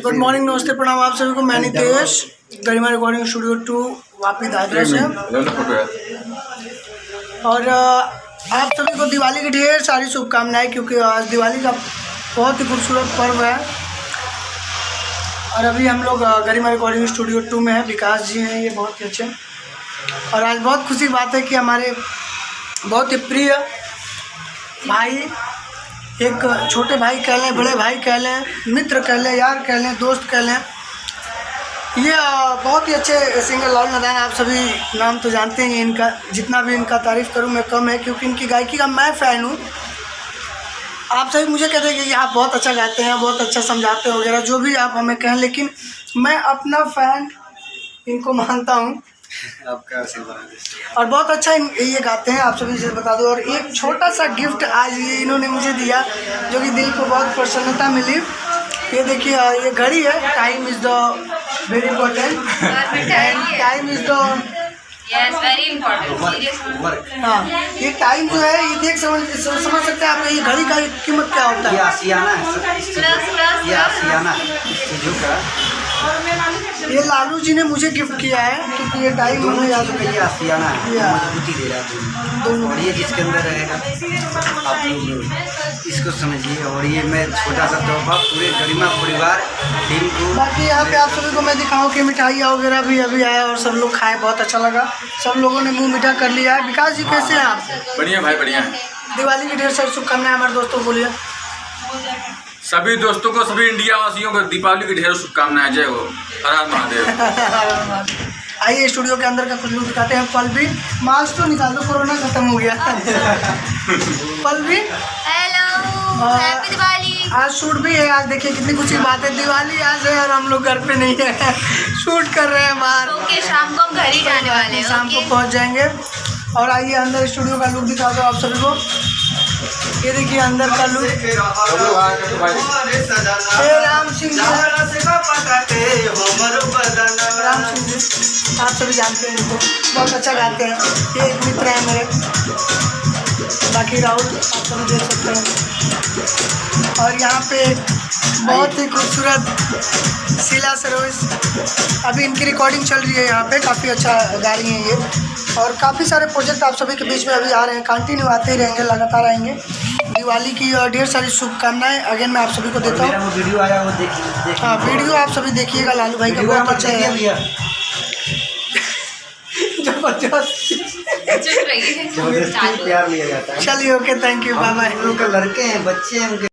Good morning, नमस्ते, प्रणाम आप सभी को। मैं नितेश, गरिमा रिकॉर्डिंग स्टूडियो 2 वापी दादरा से। और आप सभी को दिवाली की ढेर सारी शुभकामनाएं, क्योंकि आज दिवाली का बहुत ही खूबसूरत पर्व है। और अभी हम लोग गरिमा रिकॉर्डिंग स्टूडियो 2 में हैं। विकास जी हैं, ये बहुत ही अच्छे। और आज बहुत खुशी की बात है कि हमारे बहुत ही प्रिय भाई, एक छोटे भाई कह लें, बड़े भाई कह लें, मित्र कह लें, यार कह लें, दोस्त कह लें, ये बहुत ही अच्छे सिंगर लाल नादान। आप सभी नाम तो जानते हैं इनका, जितना भी इनका तारीफ़ करूं मैं कम है, क्योंकि इनकी गायकी का मैं फ़ैन हूं। आप सभी मुझे कहते हैं कि आप बहुत अच्छा गाते हैं, बहुत अच्छा समझाते हैं वगैरह, जो भी आप हमें कहें, लेकिन मैं अपना फ़ैन इनको मानता हूँ। आपका आशीर्वाद। और बहुत अच्छा ये गाते हैं, आप सभी से बता दो। और एक छोटा सा गिफ्ट आज ये इन्होंने मुझे दिया, जो कि दिल को बहुत प्रसन्नता मिली। ये देखिए, ये घड़ी है। Time is the very important and time is the very important. हाँ, ये टाइम जो है, ये देख समझ सकते हैं आप। ये घड़ी का कीमत क्या होता है? ये आशियाना है, ये आशियाना है चीज़ों का। ये लालू जी ने मुझे गिफ्ट किया है, क्योंकि ये टाइम दोनों हमें याद चीज़ों का ये आशियाना है, या। मजबूती दे रहा है दोनों। और ये जिसके अंदर रहेगा, आप लोग इसको समझिए। और ये मैं छोटा सा तोहफा पूरे गरिमा परिवार टीम को। बाकी यहाँ पे आप सभी को मैं दिखाऊं कि मिठाइयाँ वगैरह भी अभी आया और सब लोग खाए, बहुत अच्छा लगा। सब लोगों ने मुंह मीठा कर लिया है। विकास जी कैसे हैं आप? बढ़िया भाई, बढ़िया है। दिवाली की ढेर सारी शुभकामनाएं हमारे दोस्तों को बोलिए। सभी दोस्तों को, सभी इंडिया वासियों को दीपावली की ढेर शुभकामनाएं। जय हो, हर हर महादेव। आइए स्टूडियो के अंदर का कुछ लोग दिखाते हैं। पल भी मास्क तो निकाल दो, कोरोना खत्म हो गया। पल भी हेलो, हैप्पी दिवाली। आज शूट भी है। आज देखिए कितनी खुशी की बात है, दिवाली आज है और हम लोग घर पे नहीं है, शूट कर रहे हैं बाहर। ओके, शाम को हम घर ही जाने वाले हैं। शाम को पहुंच जाएंगे। और आइए अंदर स्टूडियो का लुक दिखा दो आप सभी को। ये देखिए अंदर का लुक। राम सिंह जी, राम सिंह जी आप सभी जानते हैं इनको, बहुत अच्छा गाते हैं। ये एक मित्र है मेरे। बाकी राहुल आप सभी देख सकते हैं। और यहाँ पे बहुत ही खूबसूरत शीला सरोज, अभी इनकी रिकॉर्डिंग चल रही है यहाँ पे। काफ़ी अच्छा गा रही हैं ये। और काफ़ी सारे प्रोजेक्ट आप सभी के बीच में अभी आ रहे हैं, कंटिन्यू आते ही रहेंगे, लगातार आएंगे। दिवाली की और ढेर सारी शुभकामनाएं अगेन मैं आप सभी को देता हूँ। वीडियो आया वो देखिए। हाँ, वीडियो आप सभी देखिएगा, लालू भाई का बहुत अच्छा है। जबरदस्त चुप रहिए, प्यार लिया जाता है। चलिए, okay, thank you, bye bye. लड़के हैं, बच्चे हैं उनके।